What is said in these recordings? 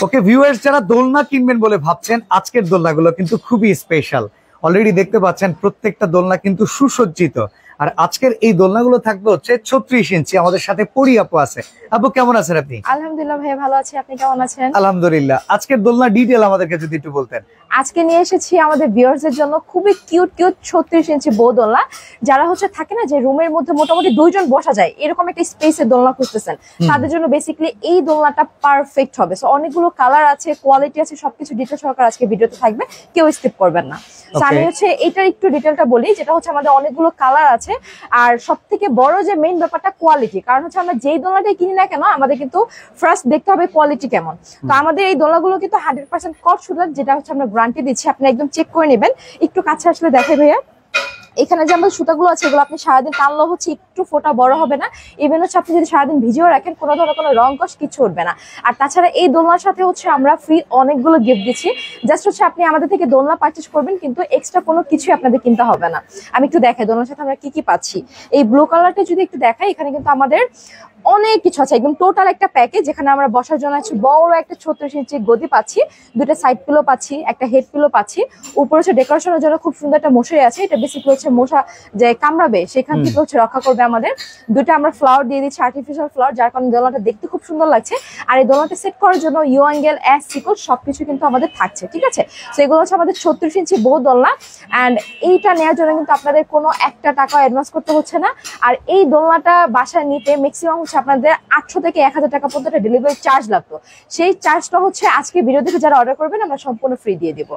Okay viewers, যারা দোলনা কিনবেন বলে ভাবছেন, আজকের দোলনাগুলো কিন্তু খুবই স্পেশাল। অলরেডি দেখতে পাচ্ছেন প্রত্যেকটা দোলনা কিন্তু সুসজ্জিত। আর আজকের এই দোলনাগুলো থাকবে হচ্ছে 36 ইঞ্চি। আমাদের সাথে পরি আপু আছে। আপু কেমন আছেন আপনি? আলহামদুলিল্লাহ ভাই, ভালো আছি। আপনি কেমন আছেন? আলহামদুলিল্লাহ। আজকের দোলনা ডিটেইল আমাদেরকে যদি একটু বলতেন। আজকে নিয়ে এসেছি আমাদের ভিউয়ার্সদের জন্য খুবই কিউট 36 ইঞ্চি বউ দোলনা। যারা হচ্ছে থাকে না যে রুমের মধ্যে মোটামুটি 2 জন বসা যায়, এরকম একটা স্পেসে দোলনা খুঁজতেছেন, তাদের জন্য বেসিক্যালি এই দোলনাটা পারফেক্ট হবে। সো অনেকগুলো কালার আছে, কোয়ালিটি আছে, সবকিছু ডিটেইল সহকারে আজকে ভিডিওতে থাকবে, কেউ স্কিপ করবেন না। আমি হচ্ছে এটার একটু ডিটেইলটা বলি, যেটা হচ্ছে আমাদের অনেকগুলো কালার আছে। আর সব থেকে বড় যে মেইন ব্যাপারটা কোয়ালিটি, কারণ হচ্ছে আমরা যেই দোলনাটাই কিনি না কেন আমাদের কিন্তু ফার্স্ট দেখতে হবে কোয়ালিটি কেমন। তো আমাদের এই দোলনাগুলো কিন্তু 100% কট সুতার, যেটা হচ্ছে আমরা গ্যারান্টি দিচ্ছি। আপনি একদম চেক করে নেবেন। একটু কাছে আসলে দেখাই ভাইয়া, এখানে যে আমাদের সুতাগুলো আছে এগুলো আপনি সারাদিন টানলেও হচ্ছে একটু ফোটা বড় হবে না। ইভেন হচ্ছে আপনি যদি সারাদিন ভিজিয়েও রাখেন কোনো ধরনের কোনো রং কষ কিছু উঠবে না। আর তাছাড়া এই দোলনার সাথে হচ্ছে আমরা ফ্রি অনেকগুলো গিফট দিচ্ছি। জাস্ট হচ্ছে আপনি আমাদের থেকে দোলনা পারচেজ করবেন, কিন্তু এক্সট্রা কোনো কিছুই আপনাদের কিনতে হবে না। আমি একটু দেখাই দোলনার সাথে আমরা কি কি পাচ্ছি। এই ব্লু কালারটা যদি একটু দেখাই, এখানে কিন্তু আমাদের অনেক কিছু আছে, একদম টোটাল একটা প্যাকেজ, যেখানে আমরা বসার জন্য আছে বড় একটা 36 ইঞ্চি গদি পাচ্ছি, দুটো সাইড পিলো পাচ্ছি, একটা হেড পিলো পাচ্ছি। উপরে হচ্ছে ডেকোরেশনের জন্য খুব সুন্দর একটা মশারি আছে, এটা বেসিক্যালি হচ্ছে মশা যে কামড়াবে সেখান থেকে হচ্ছে রক্ষা করবে আমাদের। দুটো আমরা ফ্লাওয়ার দিয়ে দিচ্ছি, আর্টিফিশিয়াল ফ্লাওয়ার, যার কারণে দোলনাটা দেখতে খুব সুন্দর লাগছে। আর এই দোলনাটা সেট করার জন্য ইউ অ্যাঙ্গেল, অ্যাস, সিকল সবকিছু কিন্তু আমাদের থাকছে, ঠিক আছে। তো এগুলো হচ্ছে আমাদের 36 ইঞ্চি বউ দোলনা। অ্যান্ড এইটা নেওয়ার জন্য কিন্তু আপনাদের কোনো একটা টাকা অ্যাডভান্স করতে হচ্ছে না। আর এই দোলনাটা বাসায় নিতে ম্যাক্সিমাম হচ্ছে আপনাদের 800 থেকে 1000 টাকা পর্যন্ত ডেলিভারি চার্জ লাগতো। সেই চার্জটা হচ্ছে আজকে ভিডিও দেখে যারা অর্ডার করবেন আমরা সম্পূর্ণ ফ্রি দিয়ে দিব।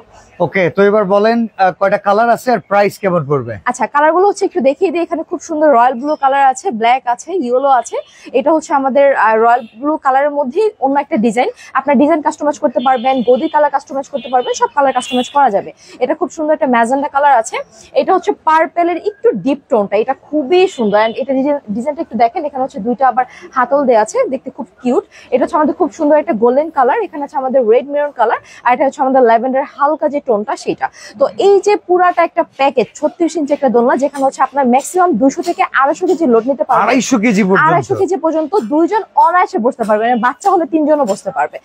ওকে, তো এবার বলেন কয়টা কালার আছে আর প্রাইস কেমন পড়বে? আচ্ছা, কালারগুলো হচ্ছে একটু দেখিয়ে দিই। এখানে খুব সুন্দর রয়্যাল ব্লু কালার আছে, ব্ল্যাক আছে, ইয়েলো আছে। এটা হচ্ছে আমাদের রয়্যাল ব্লু কালারের মধ্যে অন্য একটা ডিজাইন। আপনার ডিজাইন কাস্টমাইজ করতে পারবেন, গদি কালার কাস্টমাইজ করতে পারবেন, সব কালার কাস্টমাইজ করা যাবে। এটা খুব সুন্দর একটা ম্যাজেন্ডা কালার আছে। এটা হচ্ছে পার্পেলের একটু ডিপ টোনটা, এটা খুবই সুন্দর। এন্ড এটা ডিজাইনটা একটু দেখেন, এখানে হচ্ছে দুইটা আবার হাতল দেওয়া আছে, দেখতে খুব কিউট। এটা হচ্ছে আমাদের খুব সুন্দর একটা গোল্ডেন কালার, এখানে আছে আমাদের রেড মেরুন কালার, আর এটা হচ্ছে আমাদের ল্যাভেন্ডার হালকা যে টোনটা সেটা। তো এই যে পুরাটা একটা প্যাকেজ 36 ইঞ্চি একটা দোলনা, যেখানে হচ্ছে আপনার ম্যাক্সিমাম 200 থেকে 250 কেজি লোড নিতে পারবে। 250 কেজি পর্যন্ত 2 জন অনায়াসে বসতে পারবে, বাচ্চা হলে 3 জনও বসতে পারবে।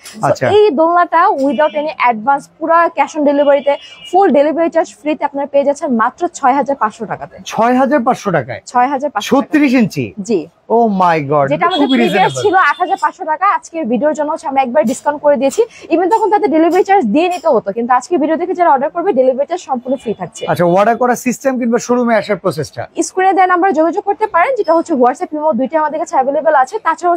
এই দোলনাটা উইদাউট এনি অ্যাডভান্স, পুরা ক্যাশ অন ডেলিভারিতে, ফুল ডেলিভারি চার্জ ফ্রিতে আপনারা পেয়ে যাচ্ছেন মাত্র 6500 টাকাতে। 6500 টাকায় 6500 36 ইঞ্চি? জি। ও মাই গড, যেটা আমাদের প্রিভিয়াস ছিল 8500 টাকা, আজকের ভিডিওর জন্য হচ্ছে আমরা একবার ডিসকাউন্ট করে দিয়েছি। ইভেন তখন তাদের ডেলিভারি চার্জ দিয়ে নিতে হতো, কিন্তু আজকে ভিডিও দেখে যারা অর্ডার করবে ডেলিভারি চার্জ সম্পূর্ণ ফ্রি থাকছে। আচ্ছা, অর্ডার করার সিস্টেম কিংবা শোরুমে আসার প্রসেসটা? স্ক্রিনে দেওয়া নাম্বারে যোগাযোগ করতে পারেন, যেটা হচ্ছে হোয়াটসঅ্যাপ, ইমো দুইটা আমাদের কাছে অ্যাভেলেবল আছে। তাছাড়া